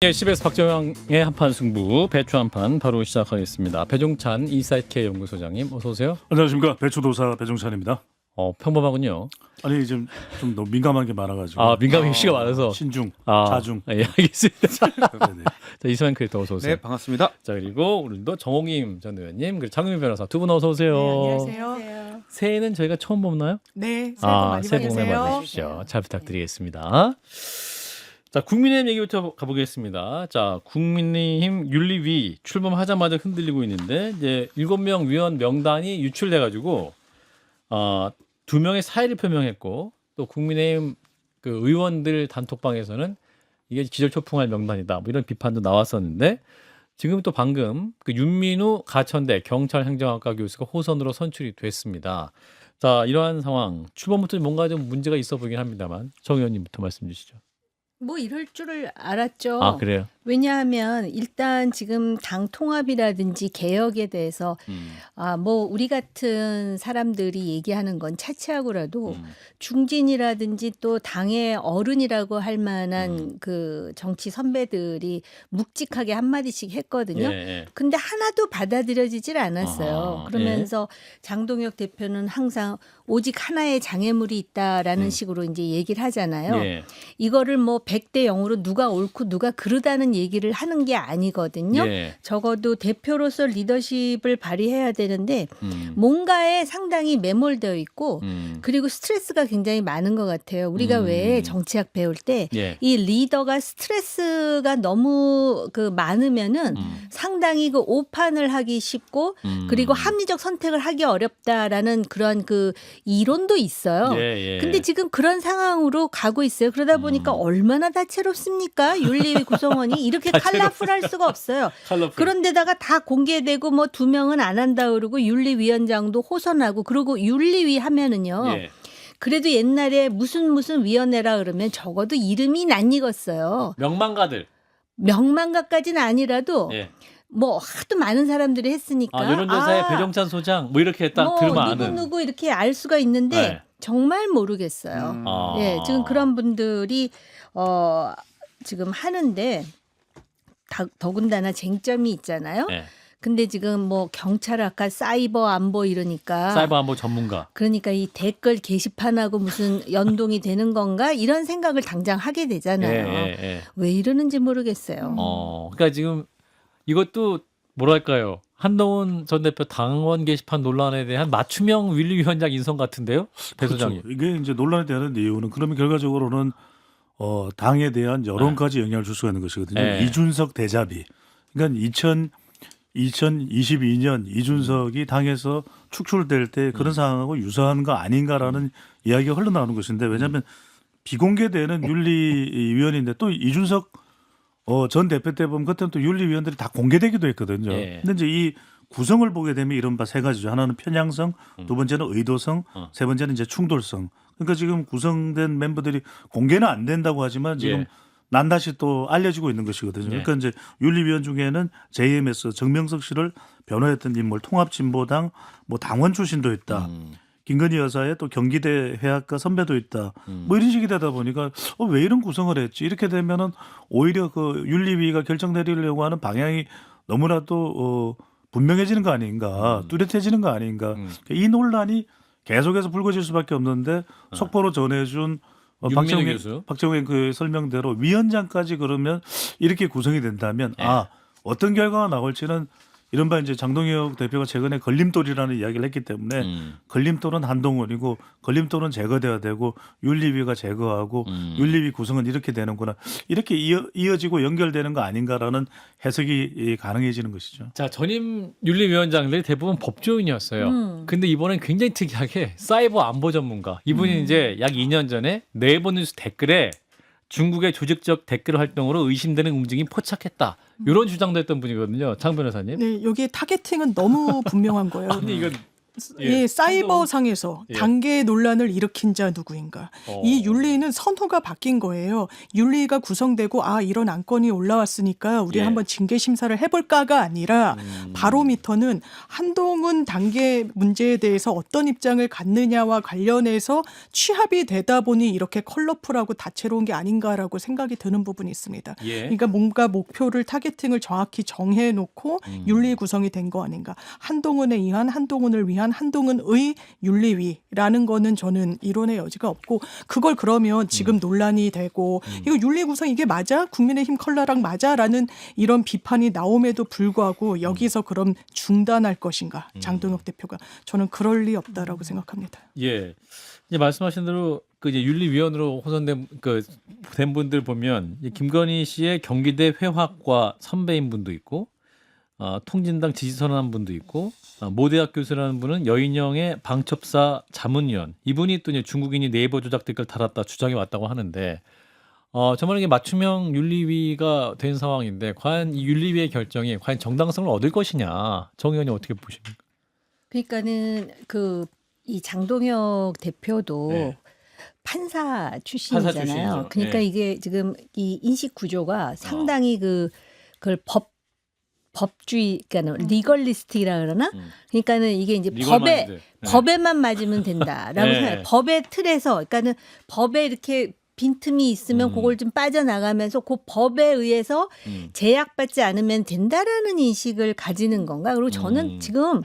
네, CBS 박정영의 한판 승부 배추 한판 바로 시작하겠습니다. 배종찬 인사이트K 연구소장님 어서 오세요. 안녕하십니까, 배추도사 배종찬입니다. 평범하군요. 아니 좀 너무 민감한 게 많아가지고. 민감한 이슈가 많아서 신중, 자중. 예, 알겠습니다. 네네. 자, 이수만 크리에이터 어서 오세요. 네, 반갑습니다. 자, 그리고 오늘도 정홍임 전 의원님 그리고 장윤미 변호사 두 분 어서 오세요. 네, 안녕하세요. 새해는 저희가 처음 보나요? 네, 새해 복 많이 새해 복 많이 받으세요. 받으십시오. 잘 부탁드리겠습니다. 자, 국민의힘 얘기부터 가보겠습니다. 자, 국민의힘 윤리위 출범하자마자 흔들리고 있는데 이제 7명 위원 명단이 유출돼가지고 2명의 사의를 표명했고 또 국민의힘 그 의원들 단톡방에서는 이게 기절초풍할 명단이다 뭐 이런 비판도 나왔었는데 지금 또 방금 그 윤민우 가천대 경찰행정학과 교수가 호선으로 선출이 됐습니다. 자, 이러한 상황 출범부터 뭔가 좀 문제가 있어 보이긴 합니다만 정 의원님부터 말씀 주시죠. 뭐 이럴 줄을 알았죠. 그래요? 왜냐하면 일단 지금 당 통합이라든지 개혁에 대해서 뭐 우리 같은 사람들이 얘기하는 건 차치하고라도 중진이라든지 또 당의 어른이라고 할 만한 그 정치 선배들이 묵직하게 한마디씩 했거든요. 예. 근데 하나도 받아들여지질 않았어요. 그러면서 장동혁 대표는 항상 오직 하나의 장애물이 있다라는 식으로 이제 얘기를 하잖아요. 예. 이거를 뭐 100대 0으로 누가 옳고 누가 그르다는 얘기를 하는 게 아니거든요. 예. 적어도 대표로서 리더십을 발휘해야 되는데 뭔가에 상당히 매몰되어 있고 그리고 스트레스가 굉장히 많은 것 같아요. 우리가 왜 정치학 배울 때 이 리더가 스트레스가 너무 그 많으면은 상당히 그 오판을 하기 쉽고 그리고 합리적 선택을 하기 어렵다라는 그런 그 이론도 있어요. 근데 지금 그런 상황으로 가고 있어요. 그러다 보니까 얼마나 다채롭습니까? 윤리위 구성원이 이렇게 컬러풀할 수가 없어요. 그런데다가 다 공개되고 뭐 2명은 안 한다 그러고 윤리위원장도 호선하고 그리고 윤리위 하면은요. 그래도 옛날에 무슨 위원회라 그러면 적어도 이름이 낯익었어요. 명망가들. 명망가까지는 아니라도 뭐 하도 많은 사람들이 했으니까 여론조사에 배종찬 소장 뭐 이렇게 딱 뭐 들으면 아는. 누구 이렇게 알 수가 있는데 정말 모르겠어요. 예, 지금 그런 분들이 지금 하는데 더군다나 쟁점이 있잖아요. 근데 지금 뭐 경찰 아까 사이버 안보 이러니까 사이버 안보 전문가. 그러니까 이 댓글 게시판하고 무슨 연동이 되는 건가 이런 생각을 당장 하게 되잖아요. 왜 이러는지 모르겠어요. 그러니까 지금 이것도 뭐랄까요? 한동훈 전 대표 당원 게시판 논란에 대한 맞춤형 윤리위원장 인선 같은데요, 배 소장님. 그렇죠. 이게 이제 논란이 되는 이유는 그러면 결과적으로는 당에 대한 여론까지 영향을 줄 수가 있는 것이거든요. 이준석 대자비. 그러니까 2022년 이준석이 당에서 축출될 때 그런 상황하고 유사한 거 아닌가라는 이야기가 흘러나오는 것인데 왜냐하면 비공개되는 윤리위원인데 또 이준석 전 대표 때 보면 그때는 또 윤리위원들이 다 공개되기도 했거든요. 근데 이제 이 구성을 보게 되면 이른바 세 가지죠. 하나는 편향성, 두 번째는 의도성, 세 번째는 이제 충돌성. 그러니까 지금 구성된 멤버들이 공개는 안 된다고 하지만 지금 난다시 또 알려지고 있는 것이거든요. 그러니까 이제 윤리위원 중에는 JMS 정명석 씨를 변호했던 인물, 통합진보당 뭐 당원 출신도 있다. 김건희 여사의 또 경기대 회학과 선배도 있다. 뭐 이런 식이 되다 보니까 왜 이런 구성을 했지? 이렇게 되면은 오히려 그 윤리위가 결정 내리려고 하는 방향이 너무나도 분명해지는 거 아닌가, 뚜렷해지는 거 아닌가. 이 논란이 계속해서 불거질 수밖에 없는데 속보로 전해준 박정희 그 설명대로 위원장까지 그러면 이렇게 구성이 된다면 어떤 결과가 나올지는 이른바 이제 장동혁 대표가 최근에 걸림돌이라는 이야기를 했기 때문에 걸림돌은 한동훈이고 걸림돌은 제거돼야 되고 윤리위가 제거하고 윤리위 구성은 이렇게 되는구나. 이렇게 이어지고 연결되는 거 아닌가라는 해석이 가능해지는 것이죠. 자, 전임 윤리위원장들이 대부분 법조인이었어요. 근데 이번엔 굉장히 특이하게 사이버 안보 전문가. 이분이 이제 약 2년 전에 네이버 뉴스 댓글에 중국의 조직적 댓글 활동으로 의심되는 움직임이 포착했다. 이런 주장도 했던 분이거든요. 장 변호사님. 네, 여기에 타겟팅은 너무 분명한 거예요. 아니 이건 예, 이 사이버상에서 예. 단계 논란을 일으킨 자 누구인가. 이 윤리는 선호가 바뀐 거예요. 윤리가 구성되고 이런 안건이 올라왔으니까 우리 예. 한번 징계 심사를 해볼까가 아니라 바로미터는 한동훈 단계 문제에 대해서 어떤 입장을 갖느냐와 관련해서 취합이 되다 보니 이렇게 컬러풀하고 다채로운 게 아닌가라고 생각이 드는 부분이 있습니다. 예. 그러니까 뭔가 목표를 타겟팅을 정확히 정해놓고 윤리 구성이 된 거 아닌가. 한동훈에 의한 한동훈을 위한 한동훈의 윤리위라는 거는 저는 이론의 여지가 없고 그걸 그러면 지금 논란이 되고 이거 윤리 구성 이게 맞아? 국민의힘 컬러랑 맞아?라는 이런 비판이 나옴에도 불구하고 여기서 그럼 중단할 것인가 장동혁 대표가 저는 그럴 리 없다라고 생각합니다. 예. 이제 말씀하신 대로 그 이제 윤리위원으로 호선된 된 분들 보면 김건희 씨의 경기대 회학과 선배인 분도 있고, 통진당 지지선언한 분도 있고, 모대학 교수라는 분은 여인영의 방첩사 자문위원, 이분이 또 이제 중국인이 네이버 조작 댓글 달았다 주장해 왔다고 하는데, 정말 이게 맞춤형 윤리위가 된 상황인데 과연 이 윤리위의 결정이 과연 정당성을 얻을 것이냐, 정 의원님 어떻게 보십니까? 그러니까는 이 장동혁 대표도 네. 판사 출신이잖아요. 출신이죠. 그러니까 네. 이게 지금 이 인식 구조가 상당히 그걸 법주의, 그러니까 리걸리스트라 그러나? 그러니까는 이게 이제 리걸마인드. 네. 법에만 맞으면 된다라고 네. 생각해요. 법의 틀에서, 그러니까는 법에 이렇게 빈틈이 있으면 그걸 좀 빠져나가면서 그 법에 의해서 제약받지 않으면 된다라는 인식을 가지는 건가? 그리고 저는 지금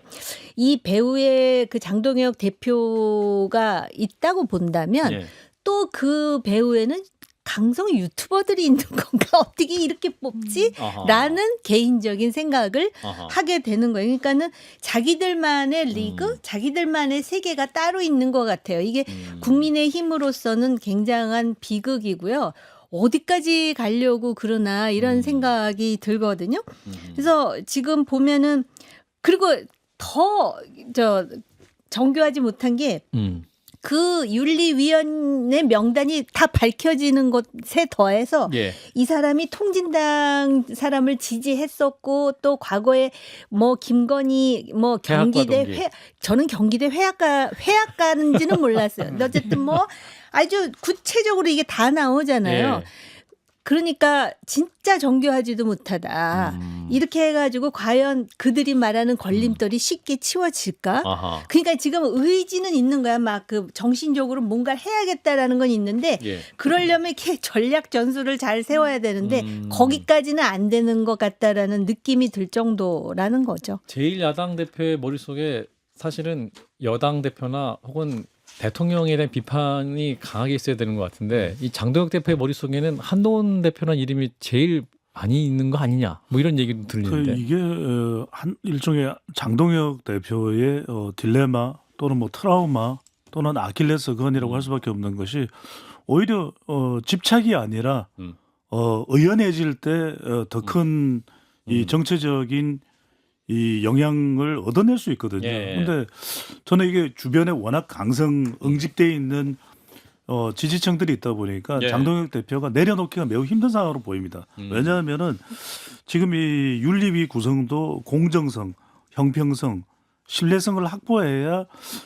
이 배우의 그 장동혁 대표가 있다고 본다면 예. 또 그 배우에는 강성 유튜버들이 있는 건가? 어떻게 이렇게 뽑지? 아하. 라는 개인적인 생각을 아하. 하게 되는 거예요. 그러니까는 자기들만의 리그, 자기들만의 세계가 따로 있는 것 같아요. 이게 국민의힘으로서는 굉장한 비극이고요. 어디까지 가려고 그러나 이런 생각이 들거든요. 그래서 지금 보면은 그리고 더 정교하지 못한 게 그 윤리위원회 명단이 다 밝혀지는 것에 더해서 예. 이 사람이 통진당 사람을 지지했었고 또 과거에 뭐 김건희 뭐 경기대 동기. 저는 경기대 회학가인지는 몰랐어요. 근데 어쨌든 뭐 아주 구체적으로 이게 다 나오잖아요. 예. 그러니까 진짜 정교하지도 못하다. 이렇게 해가지고 과연 그들이 말하는 걸림돌이 쉽게 치워질까? 아하. 그러니까 지금 의지는 있는 거야. 막 그 정신적으로 뭔가를 해야겠다라는 건 있는데 예. 그러려면 이렇게 전략 전술을 잘 세워야 되는데 거기까지는 안 되는 것 같다라는 느낌이 들 정도라는 거죠. 제1야당 대표의 머릿속에 사실은 여당 대표나 혹은 대통령에 대한 비판이 강하게 있어야 되는 것 같은데 이 장동혁 대표의 머릿속에는 한동훈 대표라는 이름이 제일 많이 있는 거 아니냐 뭐 이런 얘기도 들리는데 이게 한 일종의 장동혁 대표의 딜레마 또는 뭐 트라우마 또는 아킬레스건이라고 할 수밖에 없는 것이 오히려 집착이 아니라 의연해질 때 더 큰 이 정치적인 이 영향을 얻어낼 수 있거든요. 그런데 예. 저는 이게 주변에 워낙 강성 응집돼 있는 지지층들이 있다 보니까 예. 장동혁 대표가 내려놓기가 매우 힘든 상황으로 보입니다. 왜냐하면은 지금 이 윤리위 구성도 공정성, 형평성, 신뢰성을 확보해야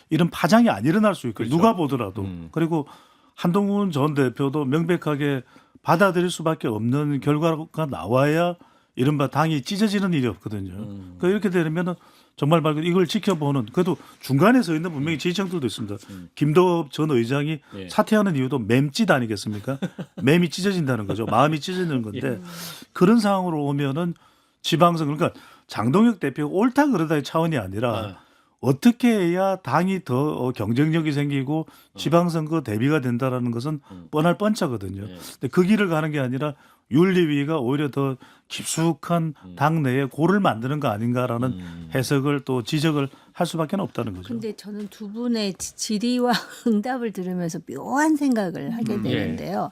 이런 파장이 안 일어날 수 있고 그렇죠. 누가 보더라도 그리고 한동훈 전 대표도 명백하게 받아들일 수밖에 없는 결과가 나와야 이른바 당이 찢어지는 일이 없거든요. 그러니까 이렇게 되면은 정말 말 그대로 이걸 지켜보는 그래도 중간에 서 있는 분명히 지지층들도 있습니다. 김도읍 전 의장이 예. 사퇴하는 이유도 맴짓 아니겠습니까? 맴이 찢어진다는 거죠. 마음이 찢어지는 건데 그런 상황으로 오면은 지방선 그러니까 장동혁 대표가 옳다 그러다의 차원이 아니라 어떻게 해야 당이 더 경쟁력이 생기고 지방선거 대비가 된다라는 것은 뻔할 뻔짜거든요. 근데 그 길을 가는 게 아니라 윤리위가 오히려 더 깊숙한 당내에 골을 만드는 거 아닌가라는 해석을 또 지적을 할 수밖에 없다는 거죠. 근데 저는 두 분의 질의와 응답을 들으면서 묘한 생각을 하게 되는데요.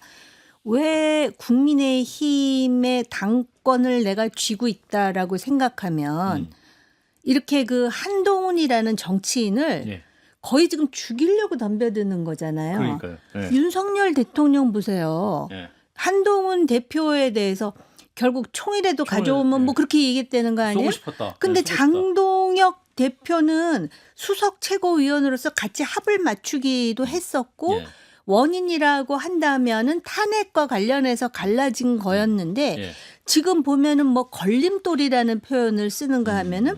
왜 국민의힘의 당권을 내가 쥐고 있다라고 생각하면 이렇게 그 한동훈이라는 정치인을 예. 거의 지금 죽이려고 덤벼드는 거잖아요. 그러니까요. 예. 윤석열 대통령 보세요. 예. 한동훈 대표에 대해서 결국 총이라도 가져오면 예. 뭐 그렇게 얘기했다는 거 아니에요? 쏘고 싶었다. 근데 쏘고 싶다. 장동혁 대표는 수석 최고위원으로서 같이 합을 맞추기도 했었고 예. 원인이라고 한다면은 탄핵과 관련해서 갈라진 거였는데 예. 지금 보면은 뭐 걸림돌이라는 표현을 쓰는가 하면은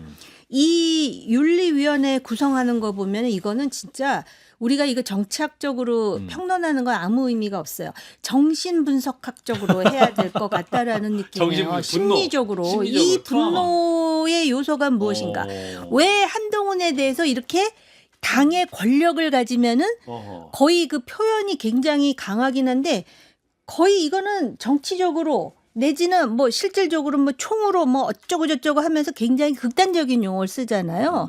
이 윤리위원회 구성하는 거 보면은 이거는 진짜 우리가 이거 정치학적으로 평론하는 건 아무 의미가 없어요. 정신분석학적으로 해야 될 것 같다라는 느낌이에요. 분노. 심리적으로 이 트라우마. 분노의 요소가 무엇인가? 왜 한동훈에 대해서 이렇게 당의 권력을 가지면은 어허. 거의 그 표현이 굉장히 강하긴 한데 거의 이거는 정치적으로 내지는 뭐 실질적으로 뭐 총으로 뭐 어쩌고 저쩌고 하면서 굉장히 극단적인 용어를 쓰잖아요.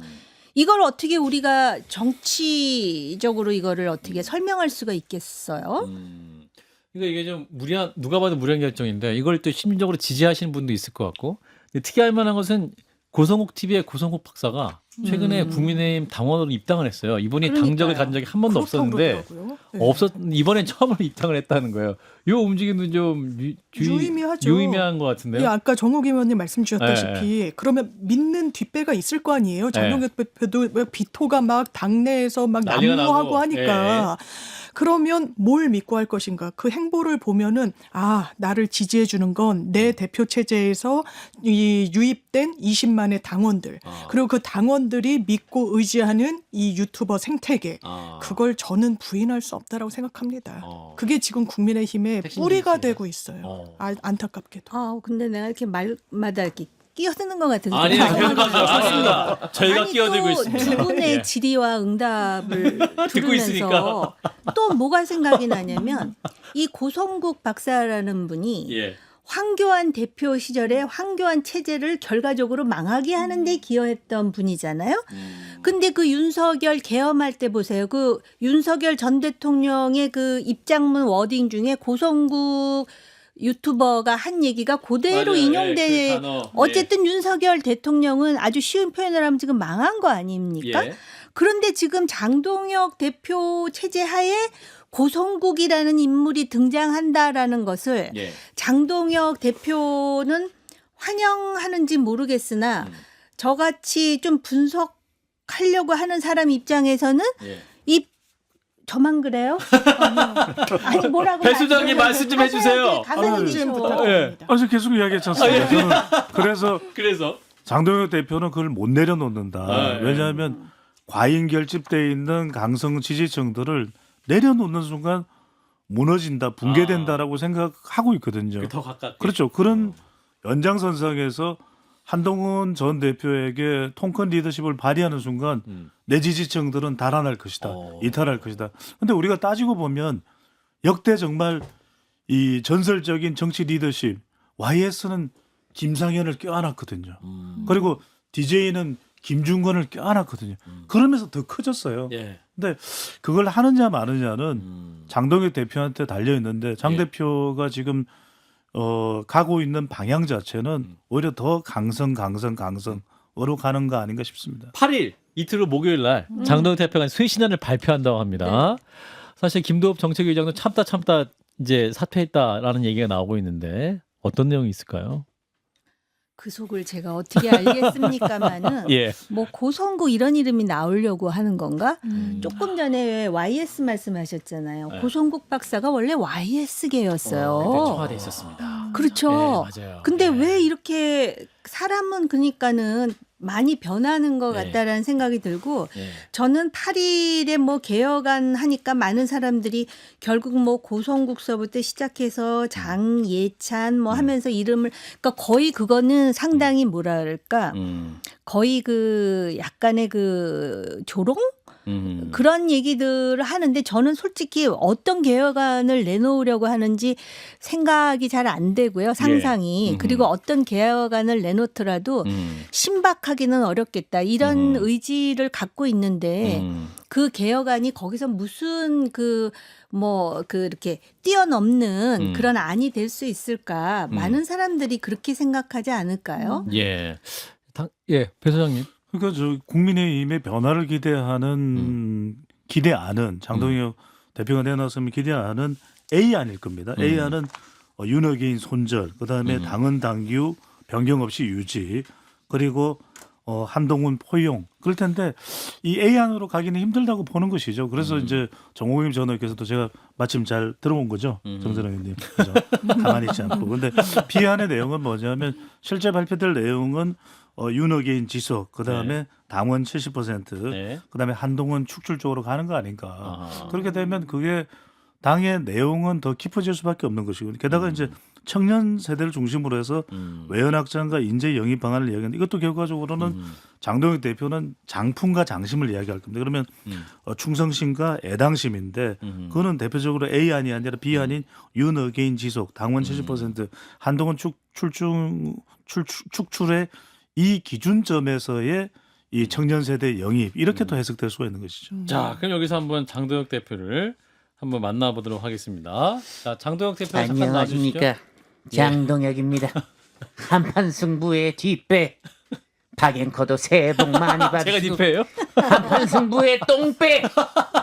이걸 어떻게 우리가 정치적으로 이거를 어떻게 설명할 수가 있겠어요? 그러니까 이게 좀 무리한 누가 봐도 무리한 결정인데 이걸 또 심리적으로 지지하시는 분도 있을 것 같고 근데 특이할 만한 것은 고성국 TV의 고성국 박사가 최근에 국민의힘 당원으로 입당을 했어요. 이분이 그러니까요. 당적을 가진 적이 한 번도 그렇다고 없었는데 그러더라고요. 네. 이번엔 처음으로 입당을 했다는 거예요. 이 움직임도 좀 유의미하죠. 유의미한 것 같은데요. 예, 아까 정욱 의원님 말씀 주셨다시피 그러면 믿는 뒷배가 있을 거 아니에요. 장동혁 대표도 비토가 막 당내에서 막 난리가 난무하고 나고. 하니까 그러면 뭘 믿고 할 것인가? 그 행보를 보면은 나를 지지해 주는 건 내 대표 체제에서 이 유입된 20만의 당원들 그리고 그 당원들이 믿고 의지하는 이 유튜버 생태계 그걸 저는 부인할 수 없다라고 생각합니다. 그게 지금 국민의힘의 핵심 뿌리가 지지세요. 되고 있어요. 안타깝게도. 아, 근데 내가 이렇게 말마다 이렇게 끼어드는 것 같아서 아니, 죄송합니다. 저희가 아니, 끼어들고 또 있습니다. 두 분의 예. 질의와 응답을 듣고 있으니까. 들으면서 또 뭐가 생각이 나냐면 이 고성국 박사라는 분이 예. 황교안 대표 시절에 황교안 체제를 결과적으로 망하게 하는 데 기여했던 분이잖아요. 근데 그 윤석열 계엄할 때 보세요. 그 윤석열 전 대통령의 그 입장문 워딩 중에 고성국 유튜버가 한 얘기가 그대로 맞아요. 인용돼. 예, 그 단어. 어쨌든 윤석열 대통령은 아주 쉬운 표현을 하면 지금 망한 거 아닙니까? 예. 그런데 지금 장동혁 대표 체제 하에 고성국이라는 인물이 등장한다라는 것을 예. 장동혁 대표는 환영하는지 모르겠으나 저같이 좀 분석하려고 하는 사람 입장에서는 예. 이 저만 그래요? 아니 뭐라고 배 수장님 말씀 좀 해주세요. 가만히 좀 계셔. 부탁드립니다. 아니 계속 이야기했지 않습니까? 저는 그래서 장동혁 대표는 그걸 못 내려놓는다. 예. 왜냐하면 과잉 결집돼 있는 강성 지지층들을 내려놓는 순간 무너진다, 붕괴된다라고 생각하고 있거든요. 더 가깝게. 그렇죠. 그런 연장선상에서 한동훈 전 대표에게 통큰 리더십을 발휘하는 순간 내 지지층들은 달아날 것이다. 이탈할 것이다. 근데 우리가 따지고 보면 역대 정말 이 전설적인 정치 리더십 YS는 김상현을 껴안았거든요. 그리고 DJ는 김중건을 껴안았거든요. 그러면서 더 커졌어요. 예. 근데 그걸 하느냐 마느냐는 장동혁 대표한테 달려 있는데 장 예. 대표가 지금 가고 있는 방향 자체는 오히려 더 강성으로 가는 거 아닌가 싶습니다. 8일 이틀 후 목요일 날 장동혁 대표가 쇄신안을 발표한다고 합니다. 사실 김도읍 정책위원장도 참다 이제 사퇴했다라는 얘기가 나오고 있는데 어떤 내용이 있을까요? 그 속을 제가 어떻게 알겠습니까마는 예. 뭐 고성국 이런 이름이 나오려고 하는 건가? 조금 전에 YS 말씀하셨잖아요. 네. 고성국 박사가 원래 YS계였어요. 그때 청와대에 있었습니다. 그렇죠. 네, 맞아요. 근데 네. 왜 이렇게 사람은 그러니까는 많이 변하는 것 네. 같다라는 생각이 들고 예. 저는 8일에 뭐 개혁안 하니까 많은 사람들이 결국 뭐 고성국서부터 시작해서 장예찬 뭐 하면서 이름을 그러니까 거의 그거는 상당히 뭐랄까 거의 그 약간의 그 조롱 그런 얘기들을 하는데 저는 솔직히 어떤 개혁안을 내놓으려고 하는지 생각이 잘 안 되고요. 상상이. 그리고 어떤 개혁안을 내놓더라도 신박하기는 어렵겠다. 이런 의지를 갖고 있는데 그 개혁안이 거기서 무슨 이렇게 뛰어넘는 그런 안이 될 수 있을까? 많은 사람들이 그렇게 생각하지 않을까요? 예. 배 소장님. 그러니까 저 국민의힘의 변화를 기대하는 기대안은 장동혁 대표가 내놨으면 기대안은 A안일 겁니다. A안은 윤어게인 손절, 그다음에 당헌 당규 변경 없이 유지, 그리고 한동훈, 포용 그럴 텐데 이 A안으로 가기는 힘들다고 보는 것이죠. 그래서 이제 정호임 전 의원께서도 제가 마침 잘 들어온 거죠. 정재랑 의원님. 그래서 가만히 있지 않고. 그런데 B안의 내용은 뭐냐면 실제 발표될 내용은 윤어게인 지속, 그다음에 네. 당원 70%, 네. 그다음에 한동훈 축출 쪽으로 가는 거 아닌가. 아. 그렇게 되면 그게 당의 내용은 더 깊어질 수밖에 없는 것이고 게다가 이제 청년 세대를 중심으로 해서 외연 확장과 인재 영입 방안을 이야기하는데 이것도 결과적으로는 장동혁 대표는 장품과 장심을 이야기할 겁니다. 그러면 충성심과 애당심인데 그거는 대표적으로 A안이 아니라 B안인 윤어게인 지속, 당원 70%, 한동훈 축출의 이 기준점에서의 이 청년 세대 영입 이렇게 또 해석될 수가 있는 것이죠. 자, 그럼 여기서 한번 장동혁 대표를 한번 만나보도록 하겠습니다. 자, 장동혁 대표 잠깐 나와주시죠. 안녕하십니까. 장동혁입니다. 한판 승부의 뒷배. 박앵커도 새해 복 많이 제가 받으시고 뒷배예요? 한판 승부의 똥배.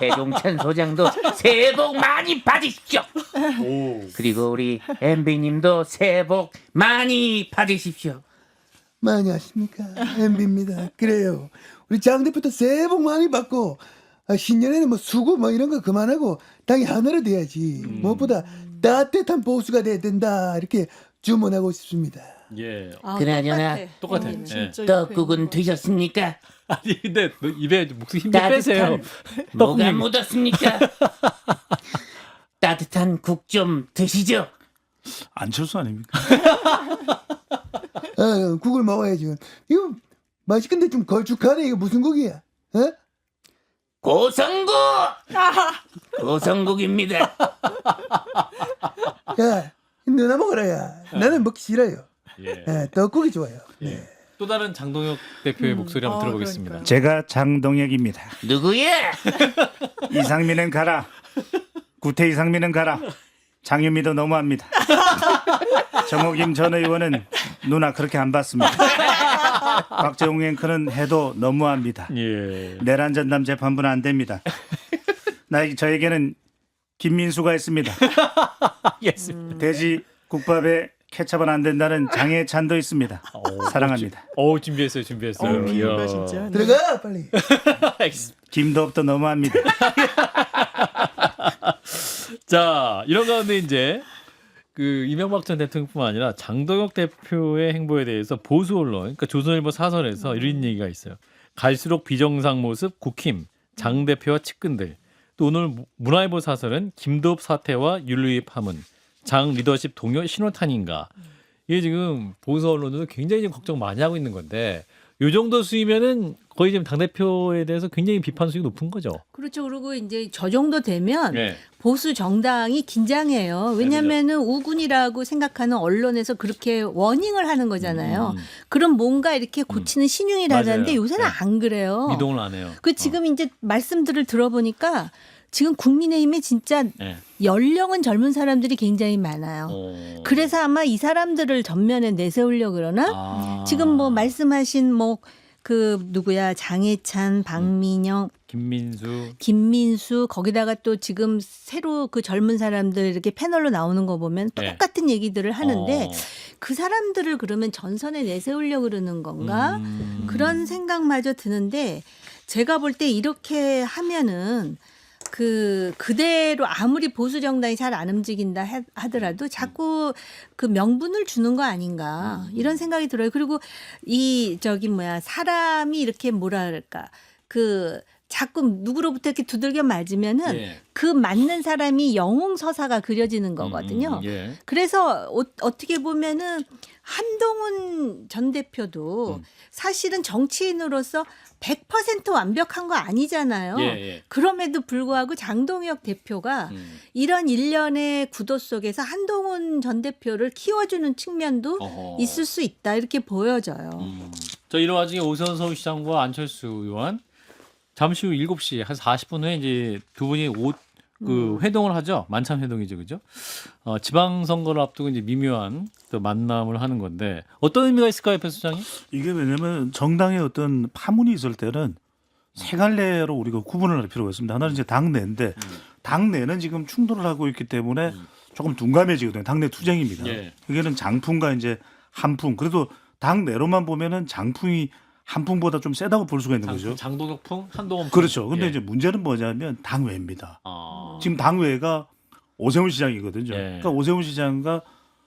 배종찬 소장도 새해 복 많이 받으십시오. 그리고 우리 MB님도 새해 복 많이 받으십시오. 많이 하십니까? MB입니다. 그래요. 우리 장 대표도 새해 복 많이 받고 신년에는 뭐 수고 뭐 이런 거 그만하고 당이 하나로 돼야지. 무엇보다 따뜻한 보수가 돼야 된다. 이렇게 주문하고 싶습니다. 예. 아, 그나저나 똑같아. 어, 예. 진짜 떡국은 드셨습니까? 아니 근데 너 입에 목소리 힘 빼세요. 뭐가 묻었습니까? 따뜻한 국 좀 드시죠. 안철수 아닙니까? 국을 먹어야지. 이거 맛있근데 좀 걸쭉하네. 이거 무슨 국이야? 어? 고성국! 고성국입니다. 야, 너나 먹어라. 야. 나는 먹기 싫어요. 예. 예, 떡국이 좋아요. 예. 또 다른 장동혁 대표의 목소리 한번 들어보겠습니다. 그러니까요. 제가 장동혁입니다. 누구야? 이상민은 가라. 구태 이상민은 가라. 장유미도 너무합니다. 정호김 전 의원은 누나 그렇게 안 받습니다. 박재홍 앵커는 해도 너무합니다. 예. 내란 전담 재판부는 안 됩니다. 저에게는 김민수가 있습니다. 돼지 국밥에 케첩은 안 된다는 장해찬도 있습니다. 사랑합니다. 준비했어요. 비유가 이야. 진짜. 들어가 빨리. 김도업도 너무합니다. 자, 이런 가운데 이제 그 이명박 전 대통령뿐만 아니라 장동혁 대표의 행보에 대해서 보수 언론, 그러니까 조선일보 사설에서 이런 얘기가 있어요. 갈수록 비정상 모습 국힘, 장 대표와 측근들. 또 오늘 문화일보 사설은 김도읍 사태와 윤리위 파문, 장 리더십 동요 신호탄인가. 이게 지금 보수 언론들도 굉장히 지금 걱정 많이 하고 있는 건데 이 정도 수위면은 거의 지금 당 대표에 대해서 굉장히 비판 수위가 높은 거죠. 그렇죠. 그리고 이제 저 정도 되면 네. 보수 정당이 긴장해요. 왜냐하면은 우군이라고 생각하는 언론에서 그렇게 워닝을 하는 거잖아요. 그럼 뭔가 이렇게 고치는 신용이라는데 맞아요. 요새는 네. 안 그래요. 미동을 안 해요. 그 지금 이제 말씀들을 들어보니까 지금 국민의힘에 진짜 네. 연령은 젊은 사람들이 굉장히 많아요. 그래서 아마 이 사람들을 전면에 내세우려고 그러나 지금 뭐 말씀하신 뭐 그 누구야 장해찬, 박민영, 김민수 거기다가 또 지금 새로 그 젊은 사람들 이렇게 패널로 나오는 거 보면 네. 똑같은 얘기들을 하는데 그 사람들을 그러면 전선에 내세우려고 그러는 건가? 그런 생각마저 드는데 제가 볼 때 이렇게 하면은 그대로 아무리 보수 정당이 잘 안 움직인다 하더라도 자꾸 그 명분을 주는 거 아닌가 이런 생각이 들어요. 그리고 사람이 이렇게 뭐랄까 자꾸 누구로부터 이렇게 두들겨 맞으면은 예. 그 맞는 사람이 영웅서사가 그려지는 거거든요. 예. 그래서 어떻게 보면은 한동훈 전 대표도 사실은 정치인으로서 100% 완벽한 거 아니잖아요. 예. 그럼에도 불구하고 장동혁 대표가 이런 일련의 구도 속에서 한동훈 전 대표를 키워주는 측면도 있을 수 있다 이렇게 보여져요. 저 이런 와중에 오세훈 서울시장과 안철수 의원 잠시 후 7시 한 40분 후에 이제 두 분이 회동을 하죠. 만찬 회동이죠, 그죠? 지방선거를 앞두고 이제 미묘한 또 만남을 하는 건데 어떤 의미가 있을까요, 배 수장님? 이게 왜냐하면 정당의 어떤 파문이 있을 때는 세 갈래로 우리가 구분을 할 필요가 있습니다. 하나는 이제 당내인데 당내는 지금 충돌을 하고 있기 때문에 조금 둔감해지거든요. 당내 투쟁입니다. 예. 이게는 장풍과 이제 한풍. 그래도 당내로만 보면은 장풍이 한풍보다 좀 세다고 볼 수가 있는 거죠. 장동혁풍, 한동훈풍. 그렇죠. 근데 예. 이제 문제는 뭐냐면 당외입니다. 아. 지금 당외가 오세훈 시장이거든요. 예. 그러니까 오세훈 시장과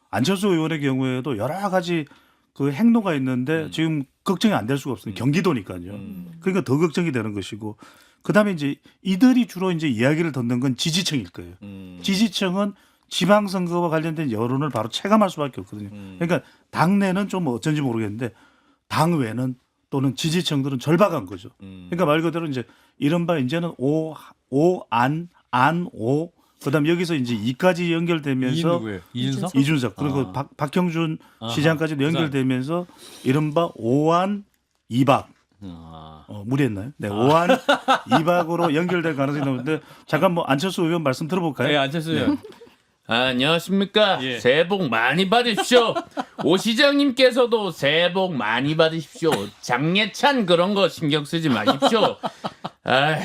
안철수 의원의 경우에도 여러 가지 그 행로가 있는데 지금 걱정이 안 될 수가 없어요. 경기도니까요. 그러니까 더 걱정이 되는 것이고, 그다음에 이제 이들이 주로 이제 이야기를 듣는 건 지지층일 거예요. 지지층은 지방선거와 관련된 여론을 바로 체감할 수밖에 없거든요. 그러니까 당내는 좀 어쩐지 모르겠는데 당외는 또는 지지층들은 절박한 거죠. 그러니까 말 그대로 이제 이른바 이제는 오, 그다음 여기서 이제 이까지 연결되면서 누구예요? 이준석? 이준석 그리고 박형준 아하. 시장까지도 연결되면서 이른바 오안 이박 무리했나요? 네, 오안 이박으로 연결될 가능성이 높은데 잠깐 뭐 안철수 의원 말씀 들어볼까요? 네, 안철수 의원. 안녕하십니까. 예. 새해 복 많이 받으십시오. 오 시장님께서도 새해 복 많이 받으십시오. 장례찬 그런 거 신경 쓰지 마십시오. 아,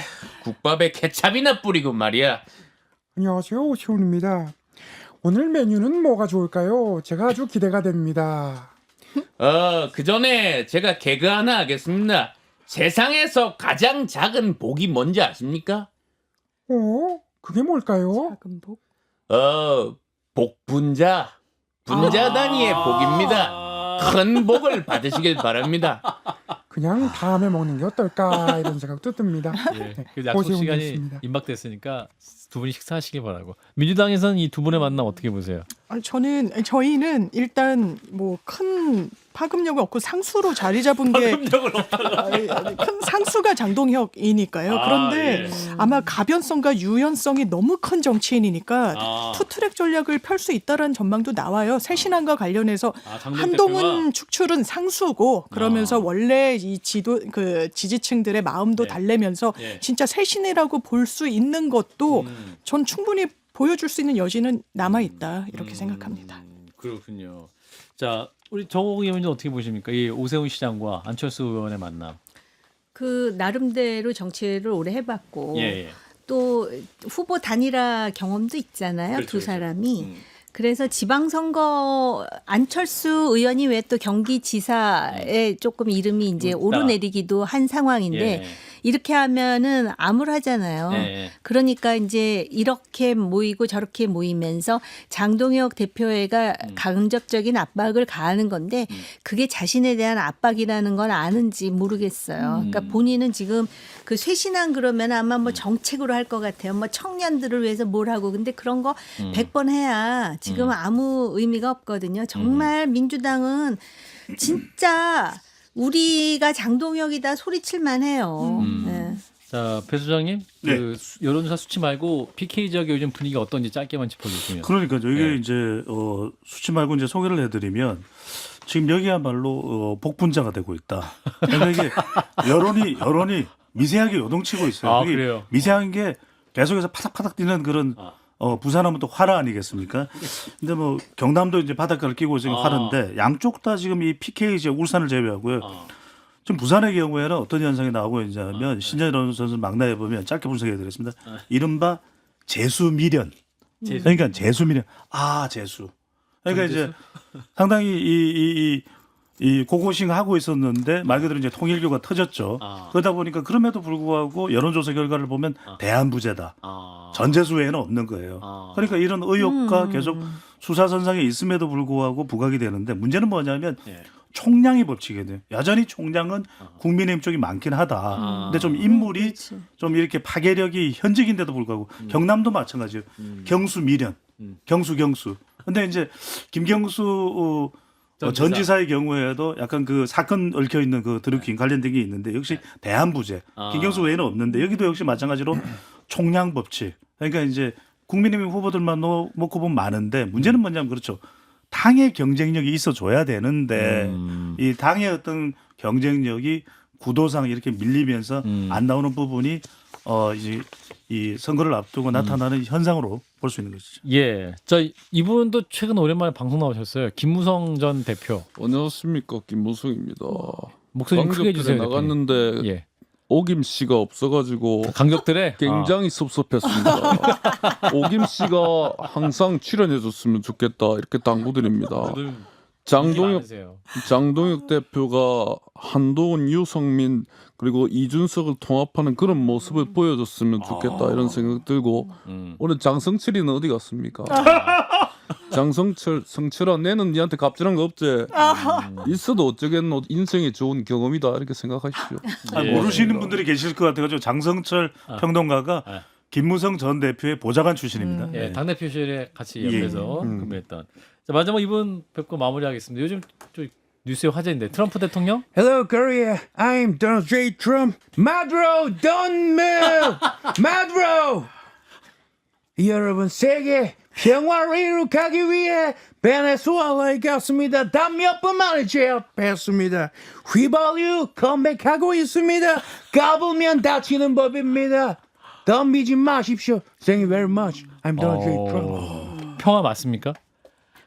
국밥에 케찹이나 뿌리고 말이야. 안녕하세요, 오시훈입니다. 오늘 메뉴는 뭐가 좋을까요? 제가 아주 기대가 됩니다. 그 전에 제가 개그 하나 하겠습니다. 세상에서 가장 작은 복이 뭔지 아십니까? 그게 뭘까요? 작은 복. 복분자. 분자 단위의 복입니다. 큰 복을 받으시길 바랍니다. 그냥 다음에 먹는 게 어떨까 이런 생각도 듭니다. 예. 네, 그 약속 오세훈 시간이 있습니다. 임박됐으니까 두 분이 식사하시길 바라고. 민주당에서는 이 두 분의 만남 어떻게 보세요? 저희는 일단 뭐 큰 파급력이 없고 상수로 자리 잡은 게 큰 상수가 장동혁이니까요. 그런데 아마 가변성과 유연성이 너무 큰 정치인이니까 투트랙 전략을 펼 수 있다라는 전망도 나와요. 새신안과 관련해서 한동훈 축출은 상수고 그러면서 원래 이 지지층들의 마음도 달래면서 진짜 새신이라고 볼 수 있는 것도 전 충분히 보여줄 수 있는 여지는 남아 있다 이렇게 생각합니다. 그렇군요. 자, 우리 정호국 의원님 어떻게 보십니까? 이 오세훈 시장과 안철수 의원의 만남. 그 나름대로 정치를 오래 해봤고 예. 또 후보 단일화 경험도 있잖아요. 그렇죠, 두 사람이. 그래서 지방선거 안철수 의원이 왜 또 경기지사에 조금 이름이 이제 오르내리기도 한 상황인데 이렇게 하면은 암울하잖아요. 그러니까 이제 이렇게 모이고 저렇게 모이면서 장동혁 대표가 간접적인 압박을 가하는 건데 그게 자신에 대한 압박이라는 건 아는지 모르겠어요. 그러니까 본인은 지금 그 쇄신안 그러면 아마 뭐 정책으로 할 것 같아요. 뭐 청년들을 위해서 뭘 하고. 근데 그런 거 100번 해야 지금 아무 의미가 없거든요. 정말 민주당은 진짜 우리가 장동혁이다 소리칠만 해요. 네. 자, 배 소장님, 네. 그 여론조사 수치 말고 PK 지역의 요즘 분위기가 어떤지 짧게만 짚어주시면. 그러니까요. 이게 이제 수치 말고 이제 소개를 해드리면 지금 여기야말로 복분자가 되고 있다. 그러니까 이게 여론이 미세하게 요동치고 있어요. 그게 그래요? 미세한 게 계속해서 파닥파닥 뛰는 그런 부산하면 또 화라 아니겠습니까? 근데 뭐 경남도 이제 바닷가를 끼고 지금 화는데 양쪽 다 지금 이 PK 지역 울산을 제외하고요. 지금 부산의 경우에는 어떤 현상이 나오고 있냐면 신재원 선수 막나에 보면 짧게 분석해드리겠습니다. 이른바 재수미련. 그러니까 재수미련. 재수. 그러니까 이제 상당히 이 고고싱 하고 있었는데 말 그대로 이제 통일교가 터졌죠. 그러다 보니까 그럼에도 불구하고 여론조사 결과를 보면 대한부재다. 전재수 외에는 없는 거예요. 그러니까 이런 의혹과 계속 수사선상에 있음에도 불구하고 부각이 되는데 문제는 뭐냐면 총량이 법칙이거든요. 여전히 총량은 국민의힘 쪽이 많긴 하다. 근데 좀 인물이 좀 이렇게 파괴력이 현직인데도 불구하고 경남도 마찬가지예요. 경수미련, 경수. 근데 이제 김경수 전 지사의 경우에도 약간 그 사건 얽혀 있는 그 드루킹 관련된 게 있는데 역시 대한부재 김경수 외에는 없는데 여기도 역시 마찬가지로 총량 법칙. 그러니까 이제 국민의힘 후보들만 놓고 보면 많은데 문제는 뭐냐면 그렇죠. 당의 경쟁력이 있어줘야 되는데 이 당의 어떤 경쟁력이 구도상 이렇게 밀리면서 안 나오는 부분이 이제 이 선거를 앞두고 나타나는 현상으로 볼 수 있는 것이죠. 예. 이분도 최근 오랜만에 방송 나오셨어요. 김무성 전 대표. 안녕하십니까, 김무성입니다. 목소리 좀 크게 해주세요. 나갔는데 예. 오김 씨가 없어가지고 강적들의 굉장히 섭섭했습니다. 오김 씨가 항상 출연해줬으면 좋겠다 이렇게 당부드립니다. 장동혁 대표가 한동훈, 유성민 그리고 이준석을 통합하는 그런 모습을 보여줬으면 좋겠다 이런 생각 들고 오늘 장성철이는 어디 갔습니까? 성철아 내는 니한테 갑질한 거 없지? 있어도 어쩌겠노 인생에 좋은 경험이다 이렇게 생각하십시오. 모르시는 분들이 계실 것 같아가지고 장성철 평론가가 김무성 전 대표의 보좌관 출신입니다. 예, 당대표실에 같이 옆에서 근무했던. 자, 마지막 이분 뵙고 마무리하겠습니다. 요즘 좀 뉴스의 화제인데 트럼프 대통령? Hello, Korea. I'm Donald J. Trump. Maduro, don't move. Maduro. 여러분, 세계 평화를 이룩하기 위해 베네수엘라에 갔습니다. 단 몇 번 만에 제압했습니다. 휘발유 컴백하고 있습니다. 까불면 다치는 법입니다. 덤비지 마십시오. Thank you very much. I'm Donald J. Trump. 평화 맞습니까?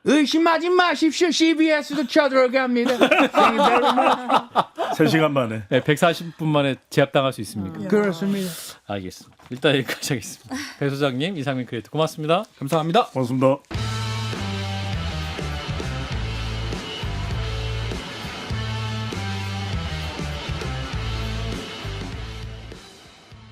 의심하지 마십시오. CBS도 쳐들어갑니다. Thank you very much. 3시간 만에. 네, 140분 만에 제압당할 수 있습니까? 그렇습니다. 알겠습니다. 일단 여기까지 하겠습니다. 배 소장님, 이상민 크리에이터 고맙습니다. 감사합니다. 고맙습니다.